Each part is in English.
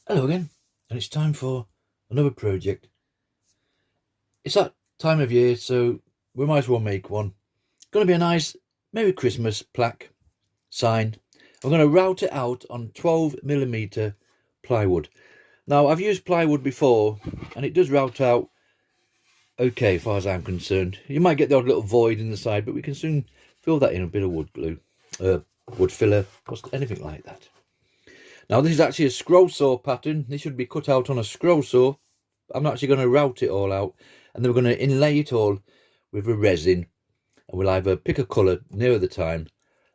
Hello again, and it's time for another project. It's that time of year, so we might as well make one. It's going to be a nice Merry Christmas plaque sign. I'm going to route it out on 12mm plywood. Now, I've used plywood before, and it does route out okay, as far as I'm concerned. You might get the odd little void in the side, but we can soon fill that in a bit of wood glue, wood filler, or anything like that. Now, this is actually a scroll saw pattern. This should be cut out on a scroll saw. I'm actually going to route it all out, and then we're going to inlay it all with a resin, and we'll either pick a colour nearer the time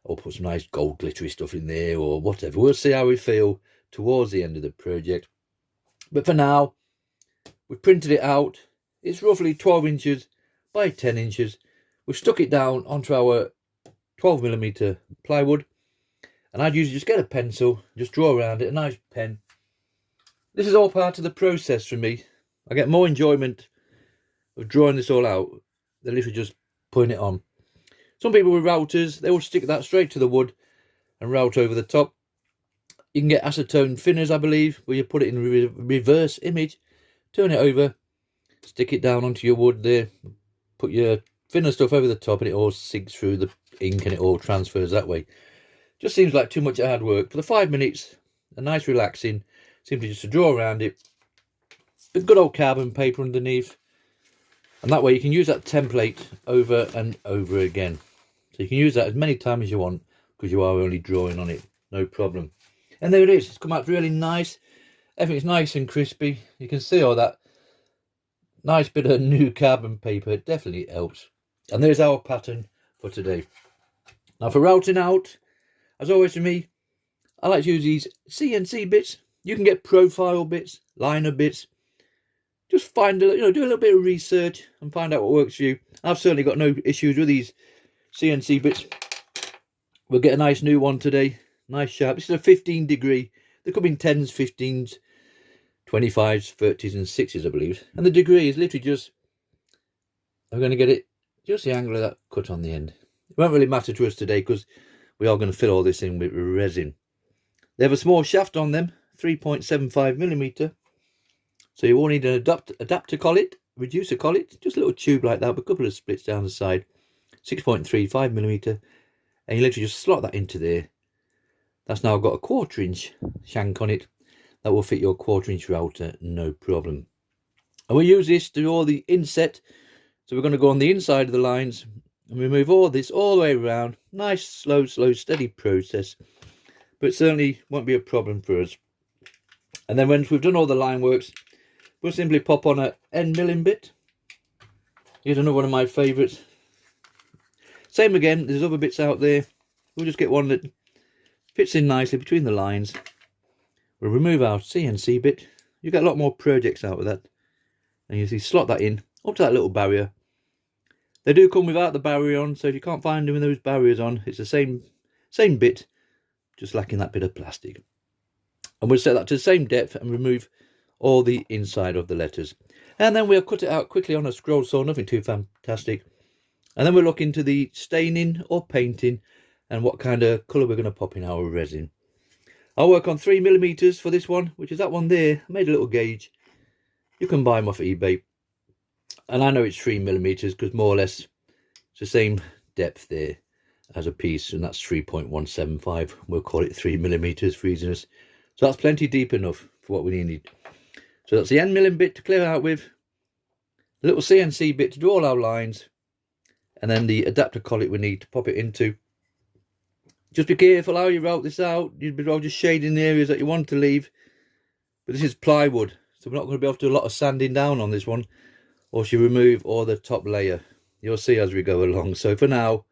or put some nice gold glittery stuff in there or whatever. We'll see how we feel towards the end of the project. But for now, we've printed it out. It's roughly 12 inches by 10 inches. We've stuck it down onto our 12mm plywood. And I'd usually just get a pencil, just draw around it, a nice pen. This is all part of the process for me. I get more enjoyment of drawing this all out than literally just putting it on. Some people with routers, they will stick that straight to the wood and route over the top. You can get acetone thinners, I believe, where you put it in reverse image, turn it over, stick it down onto your wood there, put your thinner stuff over the top, and it all sinks through the ink and it all transfers that way. Just seems like too much hard work. For the 5 minutes, a nice relaxing, simply just to draw around it with good old carbon paper underneath, and that way you can use that template over and over again. So you can use that as many times as you want because you are only drawing on it, no problem. And there it is. It's come out really nice. Everything's nice and crispy. You can see all that nice bit of new carbon paper. It definitely helps. And there's our pattern for today. Now for routing out, as always for me, I like to use these CNC bits. You can get profile bits, liner bits. Just find do a little bit of research and find out what works for you. I've certainly got no issues with these CNC bits. We'll get a nice new one today, nice sharp. This is a 15 degree. They come in 10s, 15s, 25s, 30s, and 6s, I believe. And the degree is literally just, I'm going to get it just the angle of that cut on the end. It won't really matter to us today because we are going to fill all this in with resin. They have a small shaft on them, 3.75mm. So you will need an adapter collet, reducer collet, just a little tube like that with a couple of splits down the side, 6.35mm. And you literally just slot that into there. That's now got a 1/4 inch shank on it. That will fit your 1/4 inch router, no problem. And we'll use this to do all the inset. So we're going to go on the inside of the lines and remove all this all the way around. Nice, slow, steady process. But it certainly won't be a problem for us. And then once we've done all the line works, we'll simply pop on a end milling bit. Here's another one of my favourites. Same again, there's other bits out there. We'll just get one that fits in nicely between the lines. We'll remove our CNC bit. You get a lot more projects out of that. And you see, slot that in up to that little barrier. They do come without the barrier on, so if you can't find them with those barriers on, it's the same bit, just lacking that bit of plastic. And we'll set that to the same depth and remove all the inside of the letters. And then we'll cut it out quickly on a scroll saw, nothing too fantastic. And then we'll look into the staining or painting and what kind of colour we're going to pop in our resin. I'll work on 3mm for this one, which is that one there. I made a little gauge. You can buy them off eBay. And I know it's 3mm because more or less it's the same depth there as a piece, and that's 3.175. We'll call it 3mm for easiness. So that's plenty deep enough for what we need. So that's the end milling bit to clear out with, a little CNC bit to do all our lines, and then the adapter collet we need to pop it into. Just be careful how you route this out. You'd be just shading the areas that you want to leave. But this is plywood, so we're not going to be able to do a lot of sanding down on this one, or you remove all the top layer. You'll see as we go along. So for now,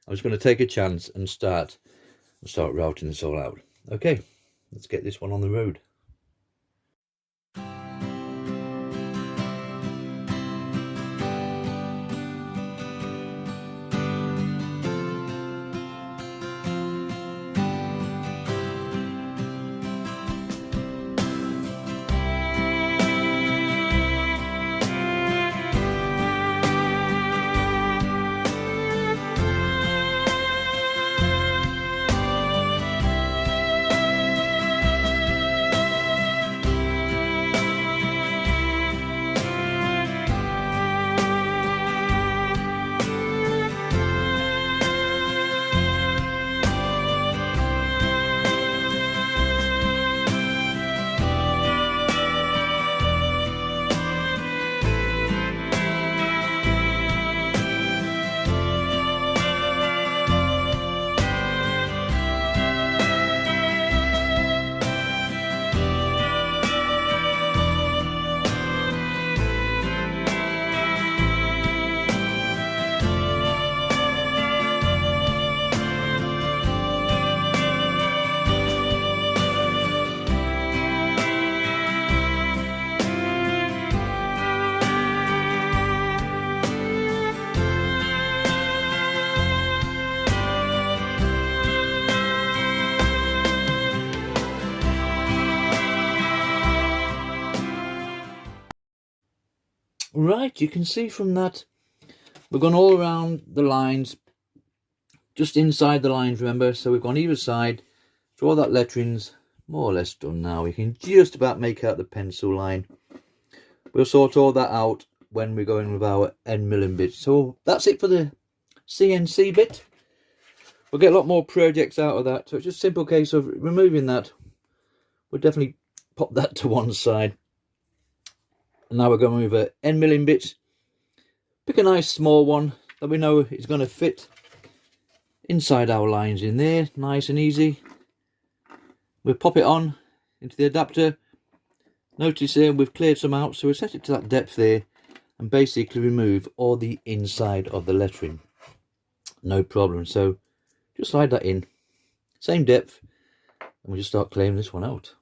I'm just going to take a chance and start routing this all out. Okay, let's get this one on the road. Right, you can see from that we've gone all around the lines, just inside the lines, remember, so we've gone either side, so all that lettering's more or less done now. We can just about make out the pencil line. We'll sort all that out when we're going with our end milling bit. So that's it for the CNC bit. We'll get a lot more projects out of that, so it's just a simple case of removing that. We'll definitely pop that to one side. And now we're going with an end milling bit. Pick a nice small one that we know is going to fit inside our lines in there, nice and easy. We'll pop it on into the adapter. Notice here we've cleared some out, so we'll set it to that depth there and basically remove all the inside of the lettering. No problem. So just slide that in, same depth, and we'll just start clearing this one out.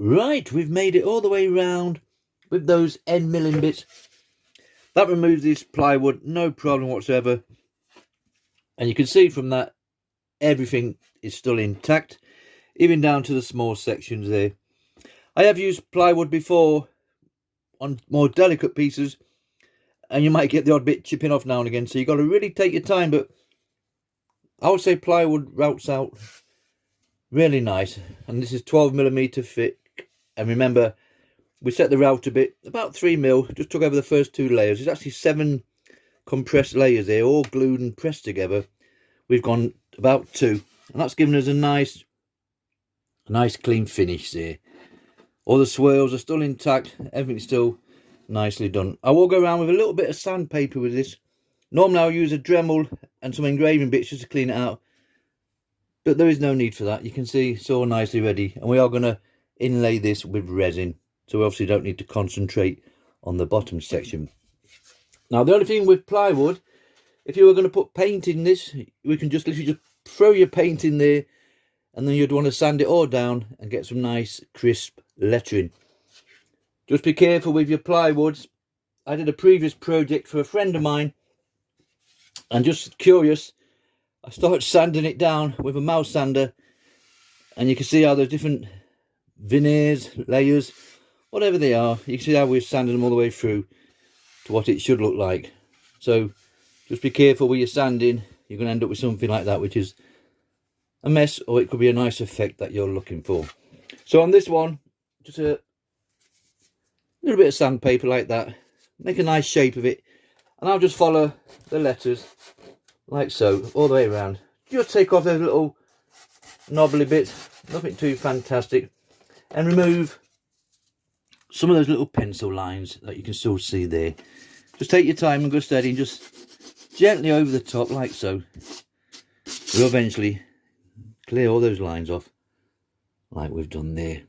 Right, we've made it all the way round with those end milling bits. That removes this plywood, no problem whatsoever. And you can see from that everything is still intact, even down to the small sections there. I have used plywood before on more delicate pieces, and you might get the odd bit chipping off now and again, so you've got to really take your time. But I would say plywood routs out really nice, and this is 12mm thick. And remember, we set the router bit about 3mm, just took over the first 2 layers. There's actually 7 compressed layers here, all glued and pressed together. We've gone about 2, and that's given us a nice clean finish there. All the swirls are still intact, everything's still nicely done. I will go around with a little bit of sandpaper with this. Normally I'll use a Dremel and some engraving bits just to clean it out, but there is no need for that. You can see it's all nicely ready, and we are going to inlay this with resin, so we obviously don't need to concentrate on the bottom section. Now the only thing with plywood, if you were going to put paint in this, we can just literally just throw your paint in there, and then you'd want to sand it all down and get some nice crisp lettering. Just be careful with your plywoods. I did a previous project for a friend of mine, and just curious, I started sanding it down with a mouse sander, and you can see how there's different veneers, layers, whatever they are. You can see how we've sanded them all the way through to what it should look like. So just be careful with your sanding. You're going to end up with something like that, which is a mess, or it could be a nice effect that you're looking for. So on this one, just a little bit of sandpaper like that, make a nice shape of it, and I'll just follow the letters like so all the way around. Just take off those little knobbly bits, nothing too fantastic, and remove some of those little pencil lines that you can still see there. Just take your time and go steady, and just gently over the top like so. We'll eventually clear all those lines off like we've done there.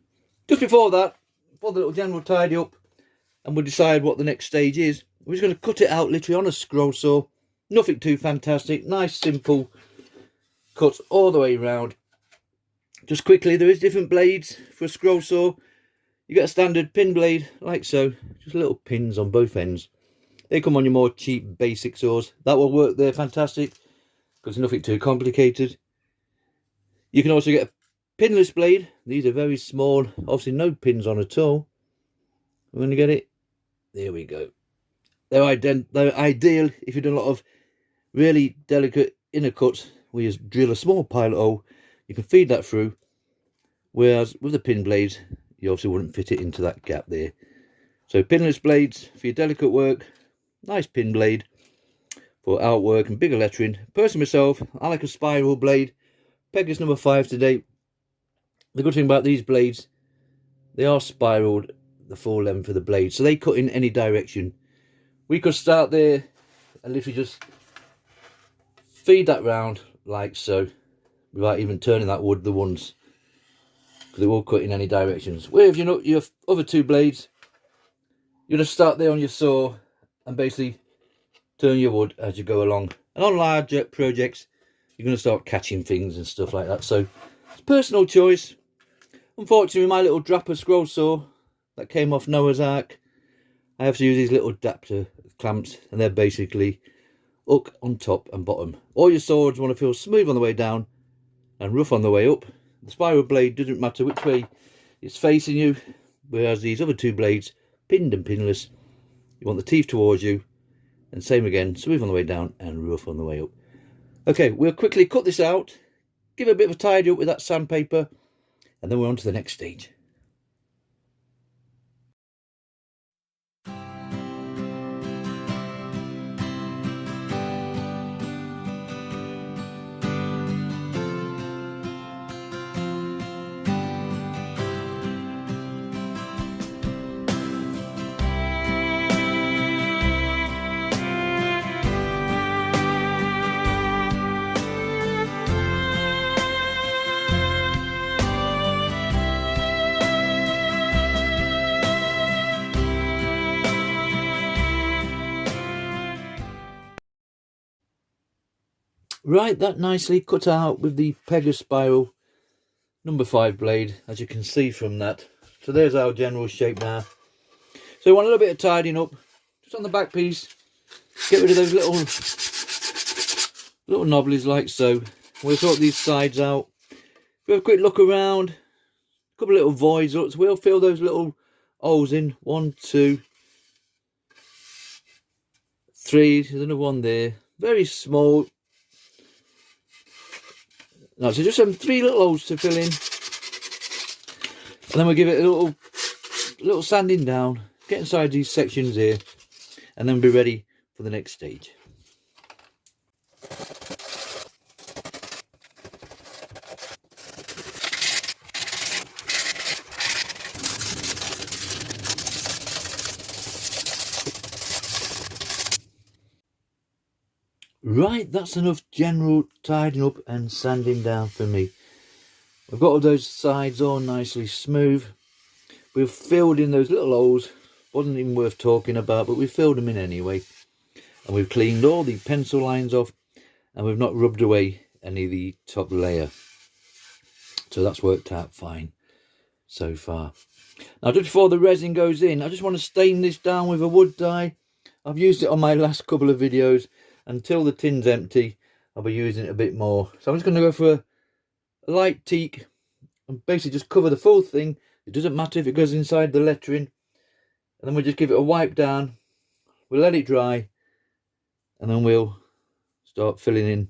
Just before that, before the little general tidy up, and we'll decide what the next stage is, we're just going to cut it out literally on a scroll saw. Nothing too fantastic, nice simple cuts all the way around. Just quickly, there is different blades for a scroll saw. You get a standard pin blade like so, just little pins on both ends. They come on your more cheap basic saws. That will work there fantastic because nothing too complicated. You can also get a pinless blade. These are very small, obviously no pins on at all. I'm going to get it. There we go. They're ideal if you've done a lot of really delicate inner cuts where you drill a small pilot hole. You can feed that through. Whereas with the pin blades, you obviously wouldn't fit it into that gap there. So pinless blades for your delicate work. Nice pin blade for outwork and bigger lettering. Personally myself, I like a spiral blade. Pegas number 5 today. The good thing about these blades, they are spiraled the full length of the blade, so they cut in any direction. We could start there and literally just feed that round like so, without even turning that wood the once, because it will cut in any directions. Where if you know your other 2 blades, you just start there on your saw and basically turn your wood as you go along. And on larger projects, you're going to start catching things and stuff like that. So it's personal choice. Unfortunately, my little Draper scroll saw that came off Noah's Ark, I have to use these little adapter clamps, and they're basically hook on top and bottom. All your swords want to feel smooth on the way down and rough on the way up. The spiral blade doesn't matter which way it's facing you, whereas these other 2 blades, pinned and pinless, you want the teeth towards you, and same again, smooth on the way down and rough on the way up. Okay, we'll quickly cut this out, give it a bit of a tidy up with that sandpaper, and then we're on to the next stage. Right, that nicely cut out with the Pegas spiral number 5 blade, as you can see from that. So there's our general shape now. So we want a little bit of tidying up, just on the back piece. Get rid of those little knobblies like so. We'll sort these sides out. We have a quick look around, a couple of little voids. So we'll fill those little holes in. 1, 2, 3. There's another one there, very small. Now, so just some 3 little holes to fill in, and then we'll give it a little sanding down, get inside these sections here, and then we'll be ready for the next stage. Right, that's enough general tidying up and sanding down for me. We've got all those sides all nicely smooth. We've filled in those little holes. Wasn't even worth talking about, but we filled them in anyway. And we've cleaned all the pencil lines off, and we've not rubbed away any of the top layer. So that's worked out fine so far. Now, just before the resin goes in, I just want to stain this down with a wood dye. I've used it on my last couple of videos. Until the tin's empty, I'll be using it a bit more. So I'm just going to go for a light teak and basically just cover the full thing. It doesn't matter if it goes inside the lettering. And then we'll just give it a wipe down. We'll let it dry. And then we'll start filling in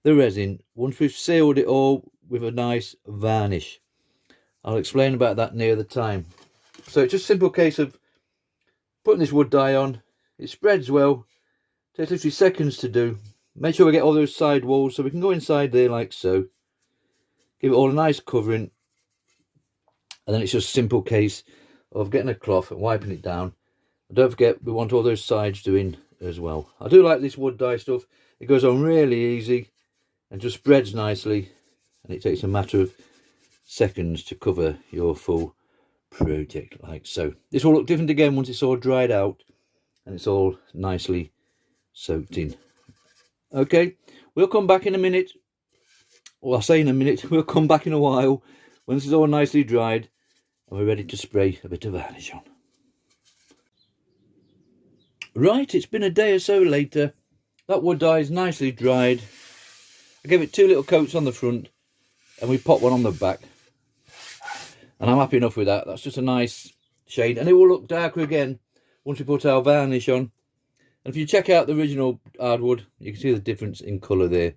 the resin once we've sealed it all with a nice varnish. I'll explain about that near the time. So it's just a simple case of putting this wood dye on. It spreads well. Takes literally seconds to do. Make sure we get all those side walls so we can go inside there like so. Give it all a nice covering. And then it's just a simple case of getting a cloth and wiping it down. And don't forget, we want all those sides doing as well. I do like this wood dye stuff. It goes on really easy and just spreads nicely. And it takes a matter of seconds to cover your full project like so. This will look different again once it's all dried out and it's all nicely soaked in. Okay, we'll come back in a minute well, I'll say in a minute, we'll come back in a while when this is all nicely dried and we're ready to spray a bit of varnish on. Right, it's been a day or so later. That wood dye is nicely dried. I gave it 2 little coats on the front and we popped one on the back. And I'm happy enough with that. That's just a nice shade, and it will look darker again once we put our varnish on. And if you check out the original hardwood, you can see the difference in colour there.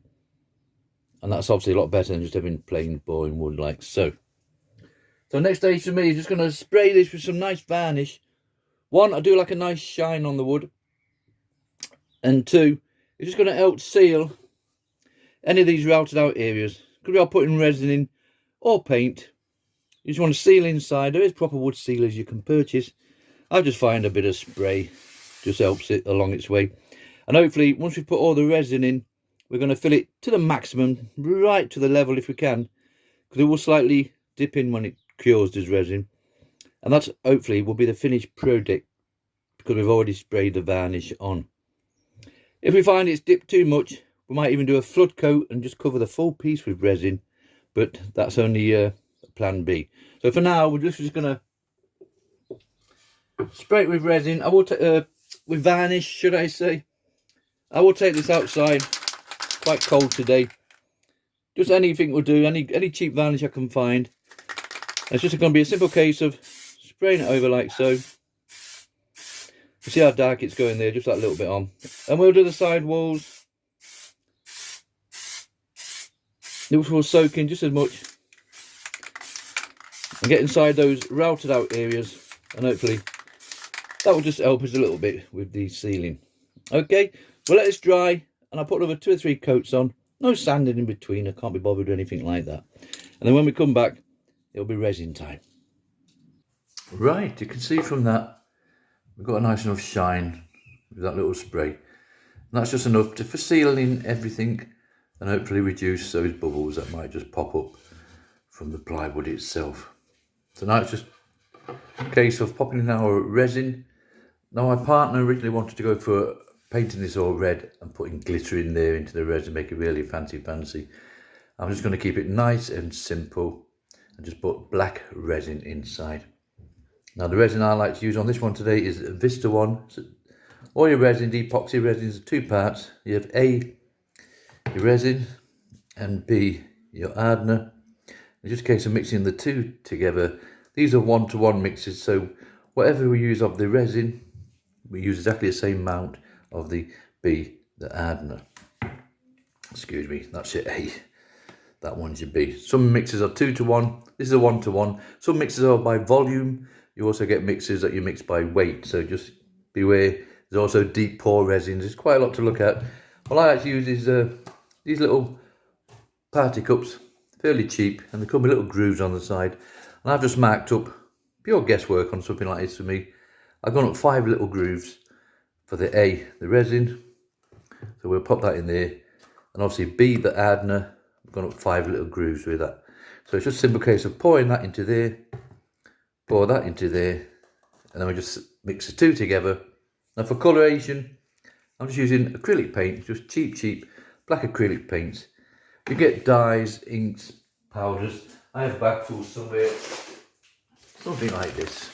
And that's obviously a lot better than just having plain boring wood like so. So next stage for me is just going to spray this with some nice varnish. 1, I do like a nice shine on the wood. And 2, it's just going to help seal any of these routed out areas. Could be all putting resin in or paint. You just want to seal inside. There is proper wood sealers you can purchase. I just find a bit of spray just helps it along its way. And hopefully once we put all the resin in, we're going to fill it to the maximum, right to the level if we can, because it will slightly dip in when it cures as resin. And that's hopefully will be the finished product, because we've already sprayed the varnish on. If we find it's dipped too much, we might even do a flood coat and just cover the full piece with resin, but that's only plan B. So for now we're just going to spray it with resin. I will with varnish, should I say. I will take this outside. Quite cold today. Just anything will do. Any cheap varnish I can find. It's just going to be a simple case of spraying it over like so. You see how dark it's going there, just that little bit on. And we'll do the side walls. Which will soak in just as much. And get inside those routed out areas. And hopefully that will just help us a little bit with the sealing. Okay, we'll let this dry. And I'll put another 2 or 3 coats on. No sanding in between. I can't be bothered with anything like that. And then when we come back, it'll be resin time. Right, you can see from that, we've got a nice enough shine with that little spray. And that's just enough for sealing everything and hopefully reduce those bubbles that might just pop up from the plywood itself. So now it's just a case of popping in our resin. Now my partner originally wanted to go for painting this all red and putting glitter in there into the resin, make it really fancy. I'm just going to keep it nice and simple and just put black resin inside. Now the resin I like to use on this one today is a Vista one. So all your resin, epoxy resins are 2 parts. You have A, your resin, and B, your hardener. It's just a case of mixing the 2 together. These are 1-to-1 mixes, so whatever we use of the resin, we use exactly the same amount of the B, the hardener. Excuse me, that's your A. That one's your B. Some mixes are 2-to-1. This is a 1-to-1. Some mixes are by volume. You also get mixes that you mix by weight. So just beware. There's also deep pour resins. There's quite a lot to look at. What I like to use is these little party cups. Fairly cheap. And they come with little grooves on the side. And I've just marked up, pure guesswork on something like this for me. I've gone up 5 little grooves for the A, the resin. So we'll pop that in there. And obviously B, the hardener. I've gone up 5 little grooves with that. So it's just a simple case of pouring that into there, pour that into there, and then we just mix the 2 together. Now for coloration, I'm just using acrylic paint, just cheap black acrylic paints. You get dyes, inks, powders. I have bagfuls somewhere, something like this.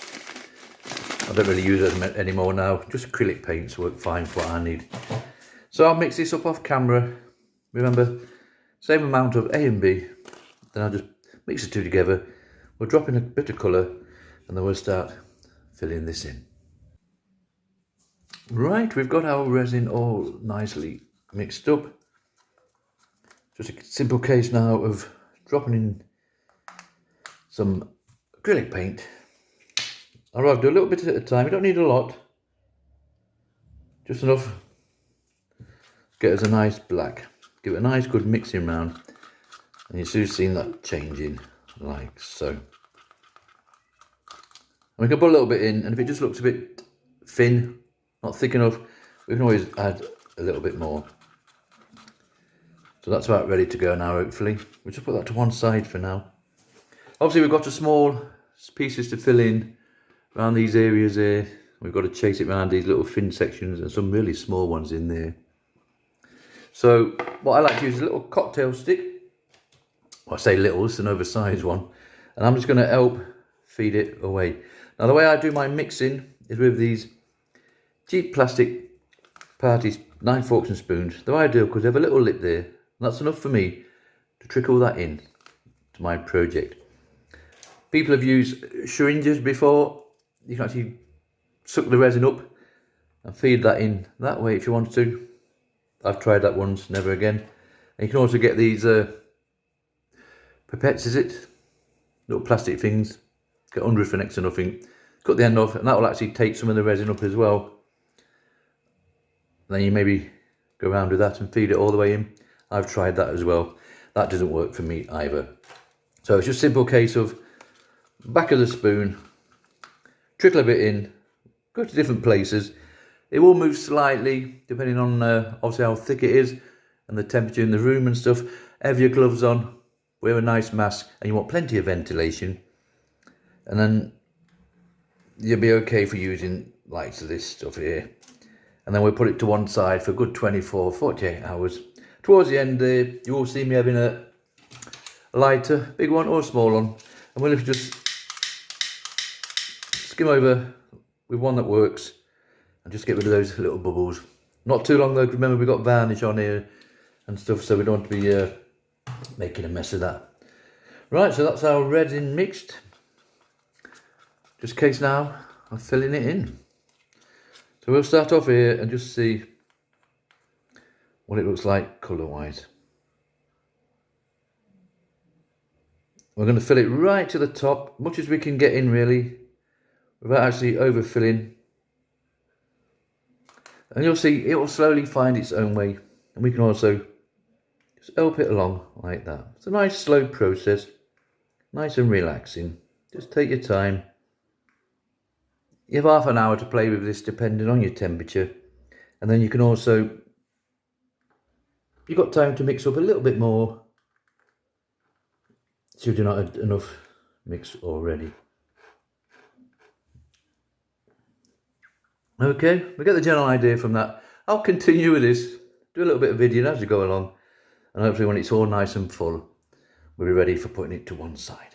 I don't really use them anymore now. Just acrylic paints work fine for what I need. So I'll mix this up off camera. Remember, same amount of A and B. Then I'll just mix the 2 together. We'll drop in a bit of colour and then we'll start filling this in. Right, we've got our resin all nicely mixed up. Just a simple case now of dropping in some acrylic paint. I'd rather do a little bit at a time. You don't need a lot. Just enough to get us a nice black. Give it a nice good mixing round. And you've soon seen that changing like so. And we can put a little bit in, and if it just looks a bit thin, not thick enough, we can always add a little bit more. So that's about ready to go now, hopefully. We'll just put that to one side for now. Obviously we've got a small pieces to fill in around these areas here. We've got to chase it around these little thin sections and some really small ones in there. So what I like to use is a little cocktail stick. Well, I say little, it's an oversized one. And I'm just going to help feed it away. Now the way I do my mixing is with these cheap plastic party knife, forks and spoons. The way I do, because they have a little lip there, and that's enough for me to trickle that in to my project. People have used syringes before. You can actually suck the resin up and feed that in that way if you want to. I've tried that once, never again. And you can also get these pipettes, is it? Little plastic things. Get 100 for next to nothing. Cut the end off, and that will actually take some of the resin up as well. Then you maybe go around with that and feed it all the way in. I've tried that as well. That doesn't work for me either. So it's just a simple case of back of the spoon, trickle a bit in, go to different places. It will move slightly depending on obviously how thick it is and the temperature in the room and stuff. Have your gloves on, wear a nice mask, and you want plenty of ventilation. And then you'll be okay for using lights of this stuff here. And then we'll put it to one side for a good 24, 48 hours. Towards the end there, you will see me having a lighter, big one or a small one. And we'll just skim over with one that works and just get rid of those little bubbles. Not too long though, remember we've got varnish on here and stuff, so we don't want to be making a mess of that. Right, so that's our resin mixed. Just case now of filling it in. So we'll start off here and just see what it looks like colour wise. We're going to fill it right to the top, much as we can get in really, without actually overfilling. And you'll see it will slowly find its own way, and we can also just help it along like that. It's a nice slow process, nice and relaxing. Just take your time. You have half an hour to play with this depending on your temperature, and then you can also, you've got time to mix up a little bit more should you not have enough mix already. Okay, we get the general idea from that. I'll continue with this, do a little bit of video as we go along, and hopefully when it's all nice and full, we'll be ready for putting it to one side.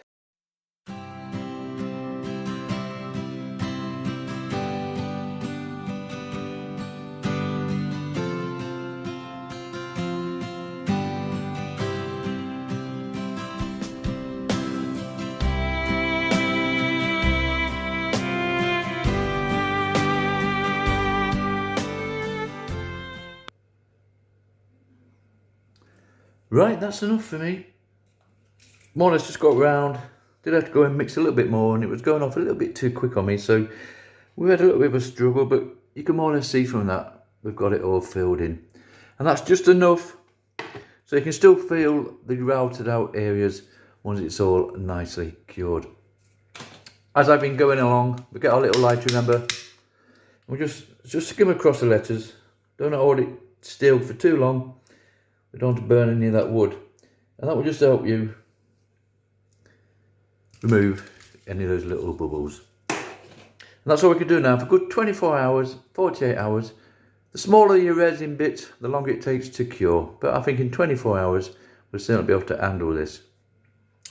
Right, that's enough for me. More or less just got round. Did have to go and mix a little bit more, and it was going off a little bit too quick on me, so we had a little bit of a struggle, but you can more or less see from that we've got it all filled in. And that's just enough, so you can still feel the routed out areas once it's all nicely cured. As I've been going along, we get our little light, remember, we just skim across the letters. Don't hold it still for too long. We don't want to burn any of that wood, and that will just help you remove any of those little bubbles. And that's all we can do now for a good 24 hours, 48 hours. The smaller your resin bit, the longer it takes to cure, but I think in 24 hours we'll certainly be able to handle this.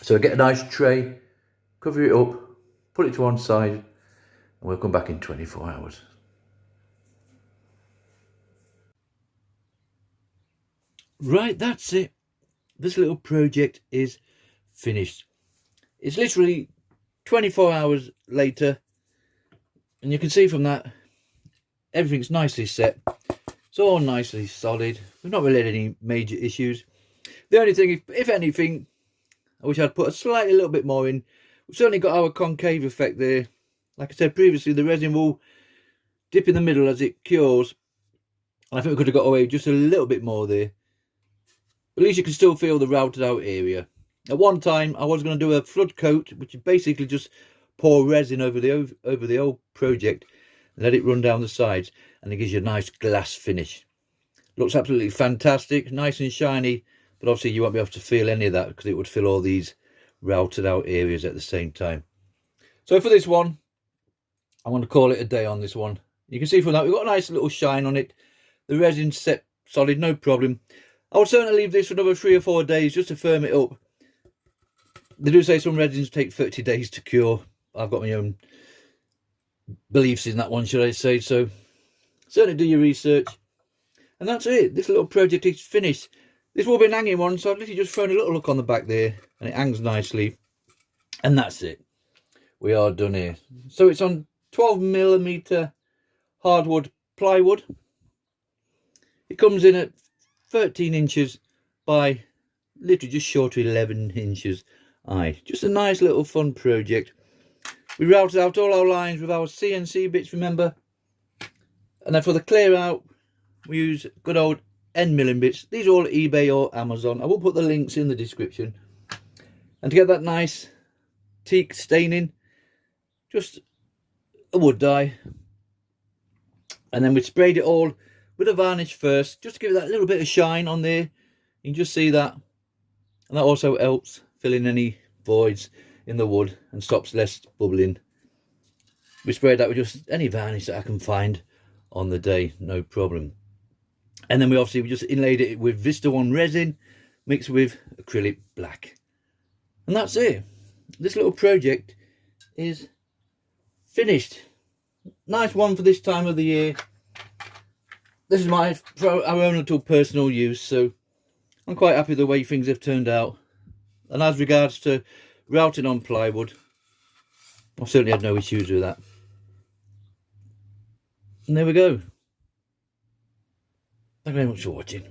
So get a nice tray, cover it up, put it to one side, and we'll come back in 24 hours. Right, that's it. This little project is finished. It's literally 24 hours later, and you can see from that everything's nicely set. It's all nicely solid. We've not really had any major issues. The only thing, if anything, I wish I'd put a little bit more in. We've certainly got our concave effect there. Like I said previously, the resin will dip in the middle as it cures, and I think we could have got away just a little bit more there. At least you can still feel the routed out area. At one time I was going to do a flood coat, which is basically just pour resin over the old project and let it run down the sides, and it gives you a nice glass finish. Looks absolutely fantastic, nice and shiny, but obviously you won't be able to feel any of that because it would fill all these routed out areas at the same time. So for this one, I'm going to call it a day on this one. You can see from that we've got a nice little shine on it. The resin's set solid, no problem. I would certainly leave this for another 3 or 4 days just to firm it up. They do say some resins take 30 days to cure. I've got my own beliefs in that one, should I say. So certainly do your research. And that's it. This little project is finished. This will be an hanging one, so I've literally just thrown a little look on the back there, and it hangs nicely. And that's it. We are done here. So it's on 12mm hardwood plywood. It comes in at 13 inches by literally just short of 11 inches. Aye, just a nice little fun project. We routed out all our lines with our CNC bits, remember? And then for the clear out, we use good old end milling bits. These are all eBay or Amazon. I will put the links in the description. And to get that nice teak staining, just a wood dye. And then we sprayed it all with a varnish first, just to give it that little bit of shine on there. You can just see that. And that also helps fill in any voids in the wood and stops less bubbling. We sprayed that with just any varnish that I can find on the day, no problem. And then we just inlaid it with Vista 1 resin mixed with acrylic black. And that's it. This little project is finished. Nice one for this time of the year. This is for our own little personal use, so I'm quite happy the way things have turned out. And as regards to routing on plywood, I certainly had no issues with that. And there we go. Thank you very much for watching.